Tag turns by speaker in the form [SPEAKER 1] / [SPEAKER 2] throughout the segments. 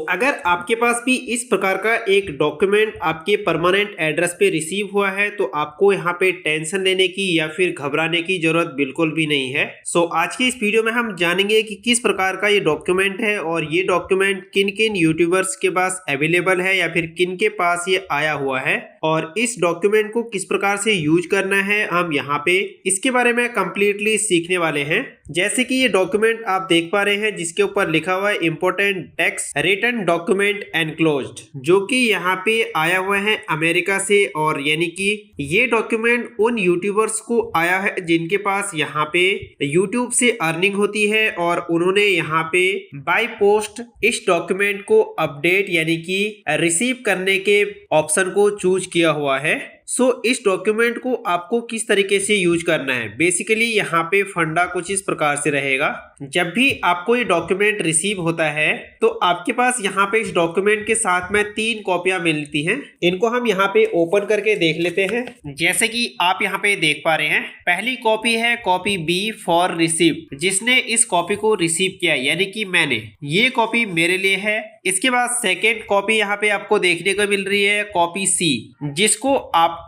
[SPEAKER 1] अगर आपके पास भी इस प्रकार का एक डॉक्यूमेंट आपके परमानेंट एड्रेस पे रिसीव हुआ है तो आपको यहाँ पे टेंशन लेने की या फिर घबराने की जरूरत बिल्कुल भी नहीं है। आज की इस वीडियो में हम जानेंगे कि किस प्रकार का ये डॉक्यूमेंट है और ये डॉक्यूमेंट किन किन यूट्यूबर्स के पास अवेलेबल है या फिर किन के पास ये आया हुआ है और इस डॉक्यूमेंट को किस प्रकार से यूज करना है हम यहाँ पे इसके बारे में कंप्लीटली सीखने वाले हैं। जैसे कि ये डॉक्यूमेंट आप देख पा रहे हैं जिसके ऊपर लिखा हुआ है important tax return document enclosed, जो कि यहाँ पे आया हुआ है अमेरिका से। और यानी कि ये डॉक्यूमेंट उन यूट्यूबर्स को आया है जिनके पास यहाँ पे यूट्यूब से अर्निंग होती है और उन्होंने यहाँ पे बाय पोस्ट इस डॉक्यूमेंट को अपडेट यानी कि रिसीव करने के ऑप्शन को चूज किया हुआ है। इस डॉक्यूमेंट को आपको किस तरीके से यूज करना है, बेसिकली यहाँ पे फंडा कुछ इस प्रकार से रहेगा। जब भी आपको ये डॉक्यूमेंट रिसीव होता है तो आपके पास यहाँ पे इस डॉक्यूमेंट के साथ में 3 कॉपियां मिलती हैं। इनको हम यहाँ पे ओपन करके देख लेते हैं। जैसे कि आप यहाँ पे देख पा रहे हैं, पहली कॉपी है कॉपी बी फॉर रिसीव, जिसने इस कॉपी को रिसीव किया यानी कि मैंने, ये कॉपी मेरे लिए है। इसके बाद सेकेंड कॉपी यहाँ पे आपको देखने को मिल रही है कॉपी सी, जिसको आपको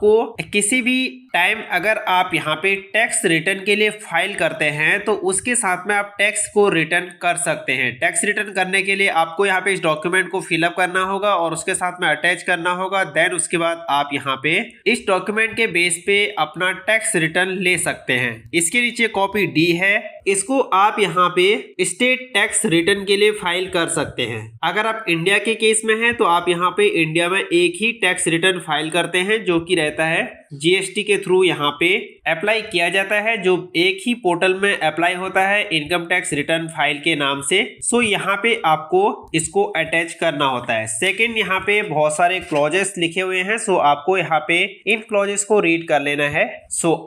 [SPEAKER 1] किसी भी टाइम अगर आप यहाँ पे टैक्स रिटर्न के लिए फाइल करते हैं तो उसके साथ में आप टैक्स को रिटर्न कर सकते हैं। टैक्स रिटर्न करने के लिए आपको यहाँ पे इस डॉक्यूमेंट को फिलअप करना होगा और उसके साथ में अटैच करना होगा। देन उसके बाद आप यहाँ पे इस डॉक्यूमेंट के बेस पे अपना टैक्स रिटर्न ले सकते हैं। इसके नीचे कॉपी डी है, इसको आप यहाँ पे स्टेट टैक्स रिटर्न के लिए फाइल कर सकते हैं। अगर आप इंडिया के केस में हैं तो आप यहाँ पे इंडिया में एक ही टैक्स रिटर्न फाइल करते हैं जो कि रहता है जीएसटी के थ्रू यहाँ पे अप्लाई किया जाता है, जो एक ही पोर्टल में अप्लाई होता है इनकम टैक्स रिटर्न फाइल के नाम से। यहाँ पे आपको इसको अटैच करना होता है। सेकंड, यहाँ पे बहुत सारे क्लॉजेस लिखे हुए हैं, आपको यहाँ पे इन क्लॉजेस को रीड कर लेना है।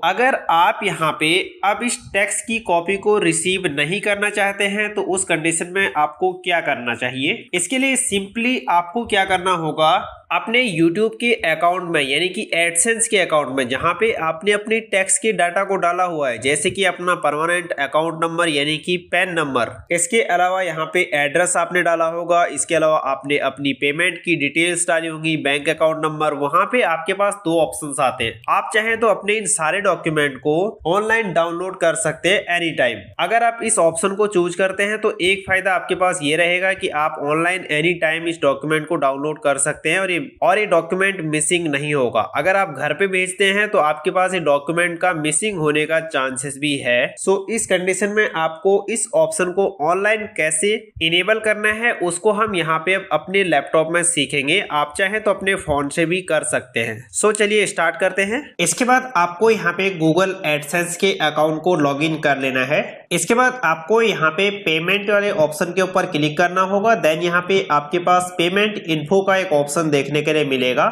[SPEAKER 1] अगर आप यहाँ पे अब इस टैक्स की कॉपी को रिसीव नहीं करना चाहते हैं तो उस कंडीशन में आपको क्या करना चाहिए। इसके लिए सिंपली आपको क्या करना होगा, अपने YouTube के अकाउंट में यानी कि एडसेंस के अकाउंट में जहां पे आपने अपने टैक्स के डाटा को डाला हुआ है, जैसे कि अपना परमानेंट अकाउंट नंबर यानी कि पैन नंबर, इसके अलावा यहाँ पे एड्रेस आपने डाला होगा, इसके अलावा आपने अपनी पेमेंट की डिटेल्स डाली होंगी, बैंक अकाउंट नंबर। वहां पे आपके पास 2 ऑप्शंस आते हैं। आप चाहें तो अपने इन सारे डॉक्यूमेंट को ऑनलाइन डाउनलोड कर सकते हैं एनी टाइम। अगर आप इस ऑप्शन को चूज करते हैं तो एक फायदा आपके पास ये रहेगा कि आप ऑनलाइन एनी टाइम इस डॉक्यूमेंट को डाउनलोड कर सकते हैं और ये डॉक्यूमेंट मिसिंग नहीं होगा। अगर आप घर पे भेजते हैं तो आपके पास ये डॉक्यूमेंट का मिसिंग होने का चांसेस भी है। इस कंडीशन में आपको इस ऑप्शन को ऑनलाइन कैसे इनेबल करना है उसको हम यहाँ पे अपने लैपटॉप में सीखेंगे। आप चाहें तो अपने फोन से भी कर सकते हैं। चलिए स्टार्ट करते हैं। इसके बाद आपको यहाँ पे गूगल एडसेंस के अकाउंट को लॉगिन कर लेना है। इसके बाद आपको यहाँ पे पेमेंट वाले ऑप्शन के ऊपर क्लिक करना होगा। देन यहाँ पे आपके पास पेमेंट इन्फो का एक ऑप्शन देखने के लिए मिलेगा।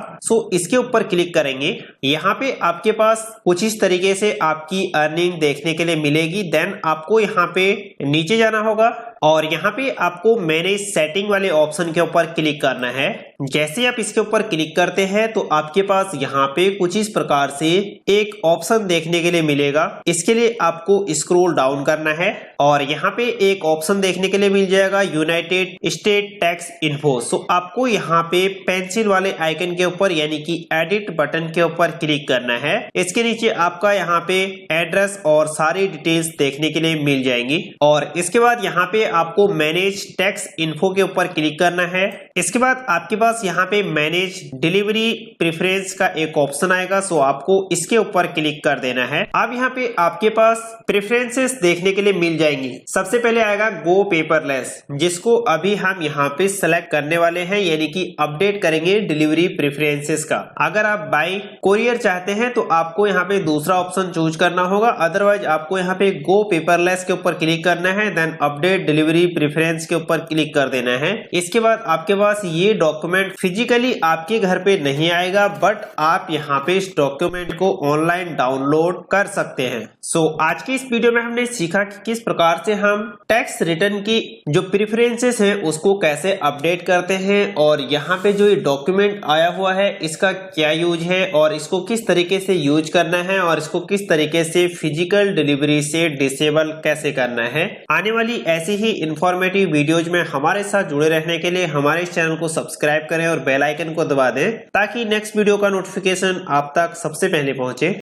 [SPEAKER 1] इसके ऊपर क्लिक करेंगे। यहाँ पे आपके पास कुछ इस तरीके से आपकी अर्निंग देखने के लिए मिलेगी। देन आपको यहाँ पे नीचे जाना होगा और यहाँ पे आपको मैनेज सेटिंग वाले ऑप्शन के ऊपर क्लिक करना है। जैसे आप इसके ऊपर क्लिक करते हैं तो आपके पास यहाँ पे कुछ इस प्रकार से एक ऑप्शन देखने के लिए मिलेगा। इसके लिए आपको स्क्रॉल डाउन करना है और यहाँ पे एक ऑप्शन देखने के लिए मिल जाएगा यूनाइटेड स्टेट टैक्स इन्फो। आपको यहाँ पे पेंसिल वाले आइकन के ऊपर यानी कि एडिट बटन के ऊपर क्लिक करना है। इसके नीचे आपका यहाँ पे एड्रेस और सारी डिटेल्स देखने के लिए मिल जाएंगी और इसके बाद यहाँ पे आपको मैनेज टैक्स इन्फो के ऊपर क्लिक करना है। इसके बाद आपके पास यहाँ पे मैनेज डिलीवरी प्रेफरेंस का एक ऑप्शन आएगा। आपको इसके ऊपर क्लिक कर देना है। अब यहाँ पे आपके पास प्रेफरेंसेस देखने के लिए मिल जाएंगी। सबसे पहले आएगा गो पेपरलेस, जिसको अभी हम यहाँ पे सेलेक्ट करने वाले हैं यानी कि अपडेट करेंगे डिलीवरी प्रेफरेंसेस का। अगर आप बाय कोरियर चाहते हैं तो आपको यहाँ पे दूसरा ऑप्शन चूज करना होगा। अदरवाइज आपको यहाँ पे गो पेपरलेस के ऊपर क्लिक करना है। देन अपडेट डिलीवरी प्रेफरेंस के ऊपर क्लिक कर देना है। इसके बाद आपके पास ये डॉक्यूमेंट फिजिकली आपके घर पे नहीं आएगा, बट आप यहाँ पे इस डॉक्यूमेंट को ऑनलाइन डाउनलोड कर सकते हैं। आज की इस वीडियो में हमने सीखा कि किस प्रकार से हम टैक्स रिटर्न की जो प्रेफरेंसेस हैं उसको कैसे अपडेट करते हैं और यहाँ पे जो ये डॉक्यूमेंट आया हुआ है इसका क्या यूज है और इसको किस तरीके से यूज करना है और इसको किस तरीके से फिजिकल डिलीवरी से डिसेबल कैसे करना है। आने वाली ऐसी ही इंफॉर्मेटिव वीडियोज में हमारे साथ जुड़े रहने के लिए हमारे इस चैनल को सब्सक्राइब करें और बेल आइकन को दबा दें ताकि नेक्स्ट वीडियो का नोटिफिकेशन आप तक सबसे पहले पहुंचे।